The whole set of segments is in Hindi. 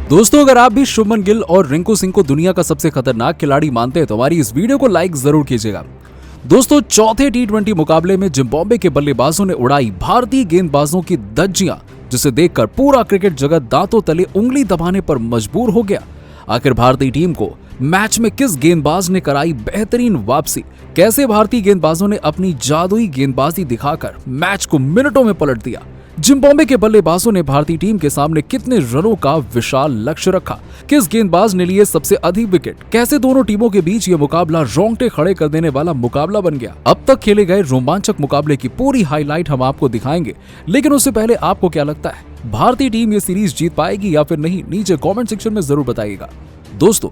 दोस्तों, अगर आप भी शुभमन गिल और रिंकू सिंह को दुनिया का सबसे खतरनाक खिलाड़ी मानते हैं तो हमारी इस वीडियो को लाइक जरूर कीजिएगा। दोस्तों, चौथे टी20 मुकाबले में जिम्बाब्वे के बल्लेबाजों ने उड़ाई भारतीय गेंदबाजों की धज्जियां, जिसे देखकर पूरा क्रिकेट जगत दांतों तले उंगली दबाने पर मजबूर हो गया। आखिर भारतीय टीम को मैच में किस गेंदबाज ने कराई बेहतरीन वापसी? कैसे भारतीय गेंदबाजों ने अपनी जादुई गेंदबाजी दिखाकर मैच को मिनटों में पलट दिया? जिम्बाब्वे के बल्लेबाजों ने भारतीय टीम के सामने कितने रनों का विशाल लक्ष्य रखा? किस गेंदबाज ने लिए सबसे अधिक विकेट? कैसे दोनों टीमों के बीच ये मुकाबला रोंगटे खड़े कर देने वाला मुकाबला बन गया? अब तक खेले गए रोमांचक मुकाबले की पूरी हाईलाइट हम आपको दिखाएंगे, लेकिन उससे पहले आपको क्या लगता है, भारतीय टीम ये सीरीज जीत पाएगी या फिर नहीं? नीचे कॉमेंट सेक्शन में जरूर बताइएगा। दोस्तों,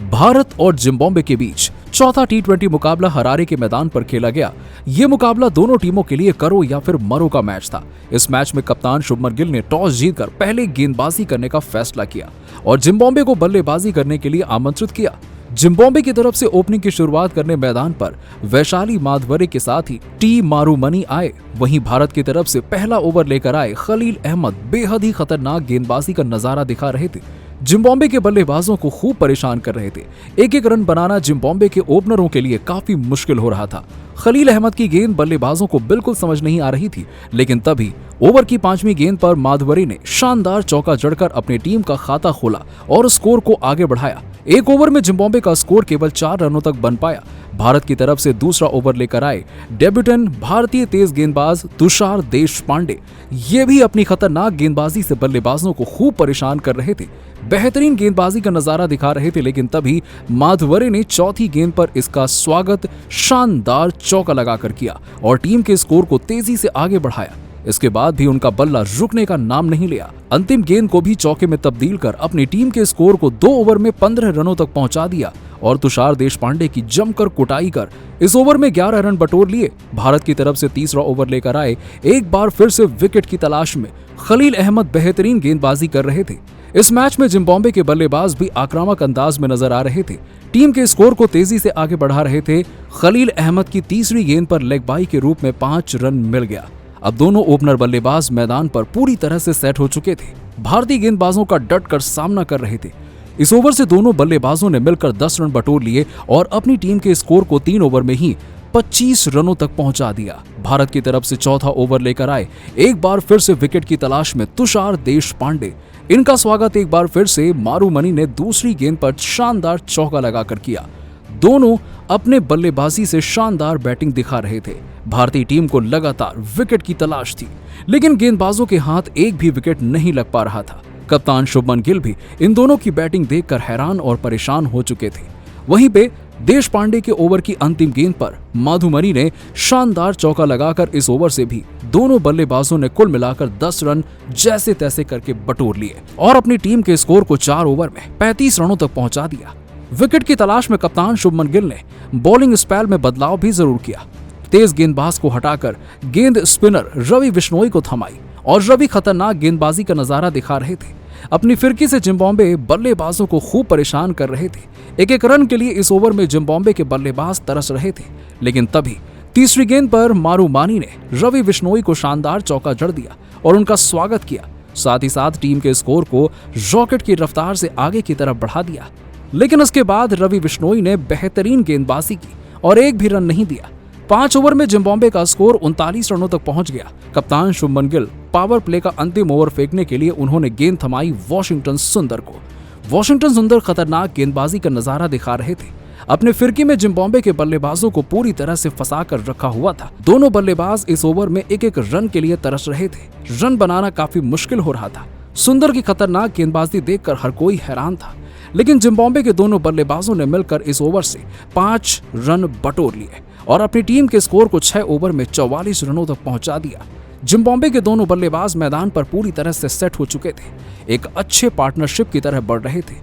भारत और जिम्बाब्वे के बीच चौथा टी20 मुकाबला हरारे के मैदान पर खेला गया। ये मुकाबला दोनों टीमों के लिए करो या फिर मरो का मैच था। इस मैच में कप्तान शुभमन गिल ने टॉस जीतकर पहले गेंदबाजी करने का फैसला किया और जिम्बाब्वे को बल्लेबाजी करने के लिए आमंत्रित किया। जिम्बाब्वे की तरफ से ओपनिंग की शुरुआत करने मैदान पर वैशाली माधवरे के साथ ही टी मारूमनी आए। वहीं भारत की तरफ से पहला ओवर लेकर आए खलील अहमद बेहद ही खतरनाक गेंदबाजी का नजारा दिखा रहे थे। जिम्बाब्वे के बल्लेबाजों को खूब परेशान कर रहे थे। एक एक रन बनाना जिम्बाब्वे के ओपनरों के लिए काफी मुश्किल हो रहा था। खलील अहमद की गेंद बल्लेबाजों को बिल्कुल समझ नहीं आ रही थी, लेकिन तभी ओवर की 5वीं गेंद पर माधवरी ने शानदार चौका जड़कर अपनी टीम का खाता खोला और स्कोर को आगे बढ़ाया। एक ओवर में जिम्बाब्वे का स्कोर केवल 4 रनों तक बन पाया। भारत की तरफ से दूसरा ओवर लेकर आए डेब्यूटेंट भारतीय तेज गेंदबाज तुषार देशपांडे। ये भी अपनी खतरनाक गेंदबाजी से बल्लेबाजों को खूब परेशान कर रहे थे। बेहतरीन गेंदबाजी का नजारा दिखा रहे थे, लेकिन तभी माधवरे ने चौथी गेंद पर इसका स्वागत शानदार चौका लगाकर किया और टीम के स्कोर को तेजी से आगे बढ़ाया। इसके बाद भी उनका बल्ला रुकने का नाम नहीं लिया। अंतिम गेंद को भी चौके में तब्दील कर अपनी टीम के स्कोर को 2 ओवर में 15 रनों तक पहुंचा दिया और तुषार देशपांडे की जमकर कुटाई कर इस ओवर में 11 रन बटोर लिए। भारत की तरफ से तीसरा ओवर लेकर आए एक बार फिर से विकेट की तलाश में खलील अहमद बेहतरीन गेंदबाजी कर रहे थे। इस मैच में जिम्बाब्वे के बल्लेबाज भी आक्रामक अंदाज में नजर आ रहे थे। टीम के स्कोर को तेजी से आगे बढ़ा रहे थे। खलील अहमद की तीसरी गेंद पर लेग बाई के रूप में 5 रन मिल गया। अब दोनों ओपनर बल्लेबाज मैदान पर पूरी तरह से सेट हो चुके थे। भारतीय गेंदबाजों का डट कर सामना कर रहे थे। इस ओवर से दोनों बल्लेबाजों ने मिलकर 10 रन बटोर लिए और अपनी टीम के स्कोर को 3 ओवर में ही 25 रनों तक पहुंचा दिया। भारत की तरफ से चौथा ओवर लेकर आए एक बार फिर से विकेट की तलाश में तुषार देशपांडे। इनका स्वागत एक बार फिर से मारूमनी ने दूसरी गेंद पर शानदार चौका लगाकर किया। दोनों अपने बल्लेबाजी से शानदार बैटिंग दिखा रहे थे। भारतीय टीम को लगातार विकेट की तलाश थी, लेकिन गेंदबाजों के हाथ एक भी विकेट नहीं लग पा रहा था। कप्तान शुभमन गिल भी इन दोनों की बैटिंग देखकर हैरान और परेशान हो चुके थे। वहीं पे देशपांडे के ओवर की अंतिम गेंद पर माधुमनी ने शानदार चौका लगाकर इस ओवर से भी दोनों बल्लेबाजों ने कुल मिलाकर 10 रन जैसे तैसे करके बटोर लिए और अपनी टीम के स्कोर को 4 ओवर में 35 रनों तक पहुंचा दिया। विकेट की तलाश में कप्तान शुभमन गिल ने बॉलिंग स्पेल में बदलाव भी जरूर किया। तेज गेंदबाज को हटाकर गेंद स्पिनर रवि बिश्नोई को थमाई और रवि खतरनाक गेंदबाजी का नजारा दिखा रहे थे। अपनी फिरकी से जिम्बाब्वे बल्लेबाजों को खूब परेशान कर रहे थे। एक एक रन के लिए इस ओवर में जिम्बाब्वे के बल्लेबाज तरस रहे थे, लेकिन तभी तीसरी गेंद पर मारूमानी ने रवि बिश्नोई को शानदार चौका जड़ दिया और उनका स्वागत किया। साथ ही साथ टीम के स्कोर को रॉकेट की रफ्तार से आगे की तरफ बढ़ा दिया। लेकिन उसके बाद रवि बिश्नोई ने बेहतरीन गेंदबाजी की और एक भी रन नहीं दिया। 5 ओवर में जिम्बाब्वे का स्कोर 39 रनों तक पहुंच गया। कप्तान शुभमन गिल पावर प्ले का अंतिम ओवर फेंकने के लिए उन्होंने गेंद थमाई वॉशिंगटन सुंदर को। वॉशिंगटन सुंदर खतरनाक गेंदबाजी का नजारा दिखा रहे थे। अपने फिरकी में जिम्बाब्वे के बल्लेबाजों को पूरी तरह से फंसा कर रखा हुआ था। दोनों बल्लेबाज इस ओवर में एक एक रन के लिए तरस रहे थे। रन बनाना काफी मुश्किल हो रहा था। सुंदर की खतरनाक गेंदबाजी देखकर हर कोई हैरान था, लेकिन जिम्बाब्वे के दोनों बल्लेबाजों ने मिलकर इस ओवर से 5 रन बटोर लिए और अपनी टीम के स्कोर को 6 ओवर में 44 रनों तक पहुंचा दिया। जिम्बाब्वे के दोनों बल्लेबाज मैदान पर पूरी तरह से सेट हो चुके थे, एक अच्छे पार्टनरशिप की तरह बढ़ रहे थे।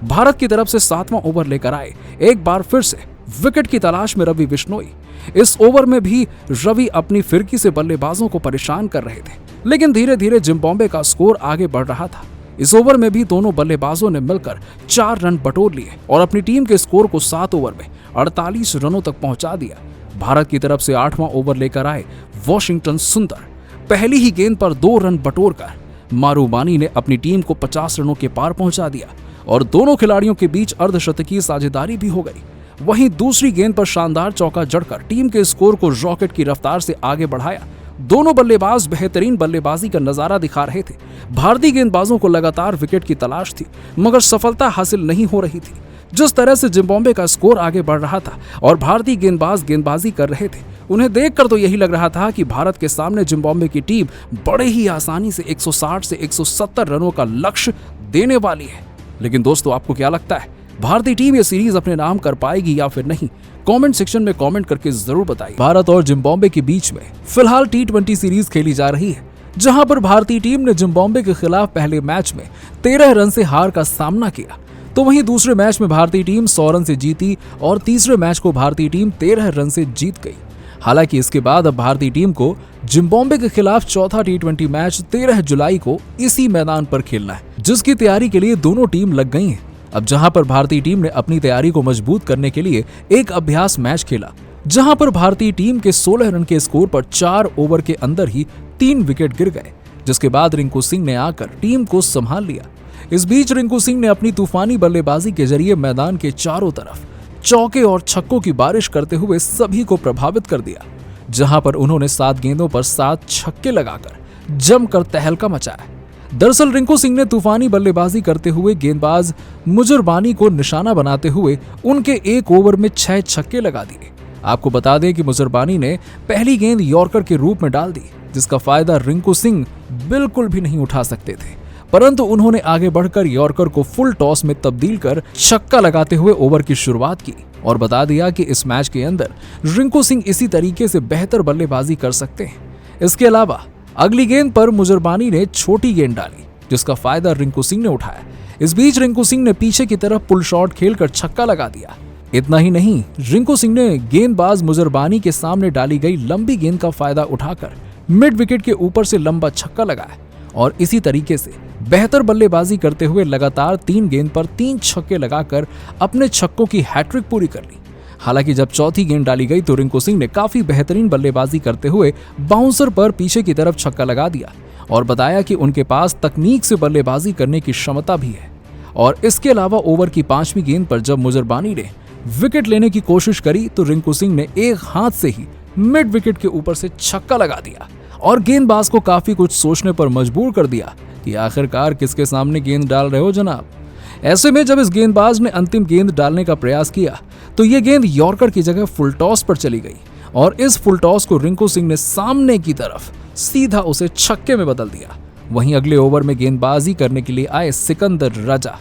भारत की तरफ से 7वां ओवर लेकर आए एक बार फिर से विकेट की तलाश में रवि बिश्नोई। इस ओवर में भी रवि अपनी फिरकी से बल्लेबाजों को परेशान कर रहे थे, लेकिन धीरे धीरे जिम्बाब्वे का स्कोर आगे बढ़ रहा था। इस ओवर में भी दोनों बल्लेबाजों ने मिलकर 4 रन बटोर लिए और अपनी टीम के स्कोर को 7 ओवर में 48 रनों तक पहुंचा दिया। भारत की तरफ से 8वां ओवर लेकर आए वॉशिंगटन सुंदर। पहली ही गेंद पर 2 रन बटोर कर मारूबानी ने अपनी टीम को 50 रनों के पार पहुंचा दिया और दोनों खिलाड़ियों के बीच अर्धशतकीय साझेदारी भी हो गई। वहीं दूसरी गेंद पर शानदार चौका जड़कर टीम के स्कोर को रॉकेट की रफ्तार से आगे बढ़ाया। दोनों बल्लेबाज बेहतरीन बल्लेबाजी का नजारा दिखा रहे थे। भारतीय गेंदबाजों को लगातार विकेट की तलाश थी, मगर सफलता हासिल नहीं हो रही थी। जिस तरह से जिम्बाब्वे का स्कोर आगे बढ़ रहा था और भारतीय गेंदबाज गेंदबाजी कर रहे थे, उन्हें देखकर तो यही लग रहा था कि भारत के सामने जिम्बाब्वे की टीम बड़े ही आसानी से 160 से 170 रनों का लक्ष्य देने वाली है। लेकिन दोस्तों, आपको क्या लगता है, भारतीय टीम ये सीरीज अपने नाम कर पाएगी या फिर नहीं? कमेंट सेक्शन में कमेंट करके जरूर बताइए। भारत और जिम्बाब्वे के बीच में फिलहाल T20 सीरीज खेली जा रही है, जहां पर भारतीय टीम ने जिम्बाब्वे के खिलाफ पहले मैच में 13 रन से हार का सामना किया, तो वहीं दूसरे मैच में भारतीय टीम 100 रन से जीती और तीसरे मैच को भारतीय टीम 13 रन से जीत गई। हालांकि इसके बाद अब भारतीय टीम को जिम्बाब्वे के खिलाफ चौथा T20 मैच 13 जुलाई को इसी मैदान पर खेलना है, जिसकी तैयारी के लिए दोनों टीम लग गई हैं। अब जहां पर भारतीय टीम ने अपनी तैयारी को मजबूत करने के लिए एक अभ्यास मैच खेला, जहां पर भारतीय टीम के 16 रन के स्कोर पर 4 ओवर के अंदर ही 3 विकेट गिर गए, जिसके बाद रिंकू सिंह ने आकर टीम को संभाल लिया। इस बीच रिंकू सिंह ने अपनी तूफानी बल्लेबाजी के जरिए मैदान के चारों तरफ चौके और छक्कों की बारिश करते हुए सभी को प्रभावित कर दिया, जहां पर उन्होंने 7 गेंदों पर 7 छक्के लगाकर जमकर तहलका मचाया। दरअसल रिंकू सिंह ने तूफानी बल्लेबाजी करते हुए गेंदबाज मुजरबानी को निशाना बनाते हुए उनके 1 ओवर में 6 छक्के लगा दिए। आपको बता दें कि मुजरबानी ने पहली गेंद यॉर्कर के रूप में डाल दी, जिसका फायदा रिंकू सिंह बिल्कुल भी नहीं उठा सकते थे, परंतु उन्होंने आगे बढ़कर यॉर्कर को फुल टॉस में तब्दील कर छक्का लगाते हुए ओवर की शुरुआत की और बता दिया कि इस मैच के अंदर रिंकू सिंह इसी तरीके से बेहतर बल्लेबाजी कर सकते हैं। इसके अलावा अगली गेंद पर मुजरबानी ने छोटी गेंद डाली, जिसका फायदा रिंकू सिंह ने उठाया। इस बीच रिंकू सिंह ने पीछे की तरफ पुल शॉट खेलकर छक्का लगा दिया। इतना ही नहीं, रिंकू सिंह ने गेंदबाज मुजरबानी के सामने डाली गई लंबी गेंद का फायदा उठाकर मिड विकेट के ऊपर से लंबा छक्का लगाया और इसी तरीके से बेहतर बल्लेबाजी करते हुए लगातार 3 गेंद पर 3 छक्के लगाकर अपने छक्कों की हैट्रिक पूरी कर ली। हालांकि जब चौथी गेंद डाली गई तो रिंकू सिंह ने काफी बेहतरीन बल्लेबाजी करते हुए बाउंसर पर पीछे की तरफ छक्का लगा दिया और बताया कि उनके पास तकनीक से बल्लेबाजी करने की क्षमता भी है। और इसके अलावा ओवर की 5वीं गेंद पर जब मुजरबानी ने विकेट लेने की कोशिश करी तो रिंकू सिंह ने एक हाथ से ही मिड विकेट के ऊपर से छक्का लगा दिया और गेंदबाज को काफी कुछ सोचने पर मजबूर कर दिया कि आखिरकार किसके सामने गेंद डाल रहे हो जनाब। ऐसे में जब इस गेंदबाज ने अंतिम गेंद डालने का प्रयास किया तो ये गेंद यॉर्कर की जगह फुल टॉस पर चली गई और इस फुल टॉस को रिंकू सिंह ने सामने की तरफ सीधा उसे छक्के में बदल दिया। वहीं अगले ओवर में गेंदबाजी करने के लिए आए सिकंदर रजा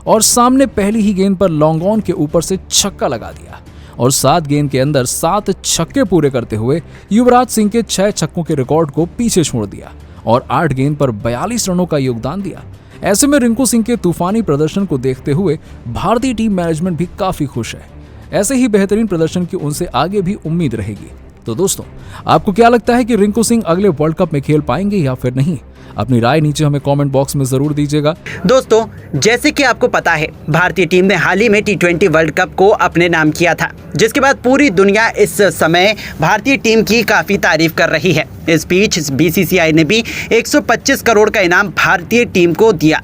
और सामने पहली ही गेंद पर लॉन्ग ऑन के ऊपर से छक्का लगा दिया और 7 गेंद के अंदर 7 छक्के पूरे करते हुए युवराज सिंह के 6 छक्कों के रिकॉर्ड को पीछे छोड़ दिया और 8 गेंद पर 42 रनों का योगदान दिया। ऐसे में रिंकू सिंह के तूफानी प्रदर्शन को देखते हुए भारतीय टीम मैनेजमेंट भी काफी खुश है। ऐसे ही बेहतरीन प्रदर्शन की उनसे आगे भी उम्मीद रहेगी। तो दोस्तों, आपको क्या लगता है कि रिंकू सिंह अगले वर्ल्ड कप में खेल पाएंगे या फिर नहीं? अपनी राय नीचे हमें कमेंट बॉक्स में जरूर दीजिएगा। दोस्तों, जैसे कि आपको पता है, भारतीय टीम ने हाल ही में T20 वर्ल्ड कप को अपने नाम किया था, जिसके बाद पूरी दुनिया इस समय भारतीय टीम की काफ़ी तारीफ कर रही है। इस बीच BCCI ने भी 125 करोड़ का इनाम भारतीय टीम को दिया,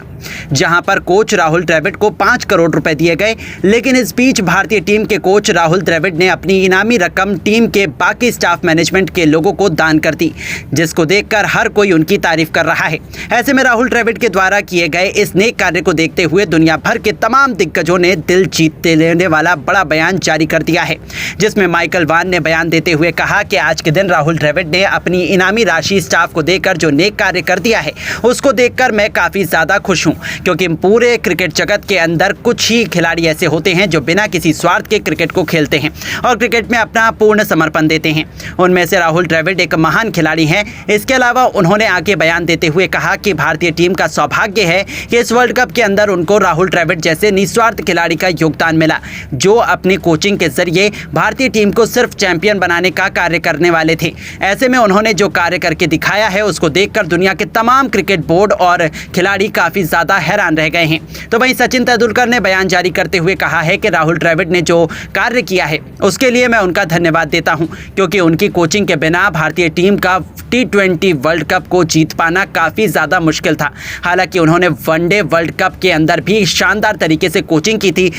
जहां पर कोच राहुल द्रविड़ को 5 करोड़ रुपए दिए गए। लेकिन इस बीच भारतीय टीम के कोच राहुल द्रविड़ ने अपनी इनामी रकम टीम के बाकी स्टाफ मैनेजमेंट के लोगों को दान कर दी, जिसको देखकर हर कोई उनकी तारीफ कर रहा है। ऐसे में राहुल द्रविड़ के द्वारा किए गए इस नेक कार्य को देखते हुए दुनिया भर के तमाम दिग्गजों ने दिल जीत लेने वाला बड़ा बयान जारी कर दिया है, जिसमें माइकल वान ने बयान देते हुए कहा कि आज के दिन राहुल द्रविड़ ने अपनी इनामी राशि स्टाफ को देकर जो नेक कार्य कर दिया है, उसको देखकर मैं काफ़ी ज़्यादा खुश हूँ, क्योंकि पूरे क्रिकेट जगत के अंदर कुछ ही खिलाड़ी ऐसे होते हैं जो बिना किसी स्वार्थ के क्रिकेट को खेलते हैं और क्रिकेट में अपना पूर्ण समर्पण देते हैं। उनमें से राहुल द्रविड़ एक महान खिलाड़ी हैं। इसके अलावा उन्होंने आगे बयान देते हुए कहा कि भारतीय टीम का सौभाग्य है कि इस वर्ल्ड कप के अंदर उनको राहुल द्रविड़ जैसे निस्वार्थ खिलाड़ी का योगदान मिला, जो अपनी कोचिंग के जरिए भारतीय टीम को सिर्फ चैंपियन बनाने का कार्य करने वाले थे। ऐसे में उन्होंने जो कार्य करके दिखाया है, उसको देखकर दुनिया के तमाम क्रिकेट बोर्ड और खिलाड़ी काफ़ी ज़्यादा हैरान रह गए हैं। तो वहीं सचिन तेंदुलकर ने बयान जारी करते हुए कहा है कि राहुल द्रविड़ ने जो कार्य किया है उसके लिए मैं उनका धन्यवाद देता हूं, क्योंकि उनकी कोचिंग के बिना भारतीय टीम का T20 वर्ल्ड कप को जीत पाना करना काफ़ी ज़्यादा मुश्किल था। हालांकि उन्होंने वनडे वर्ल्ड कप के अंदर भी शानदार तरीके से कोचिंग की थी,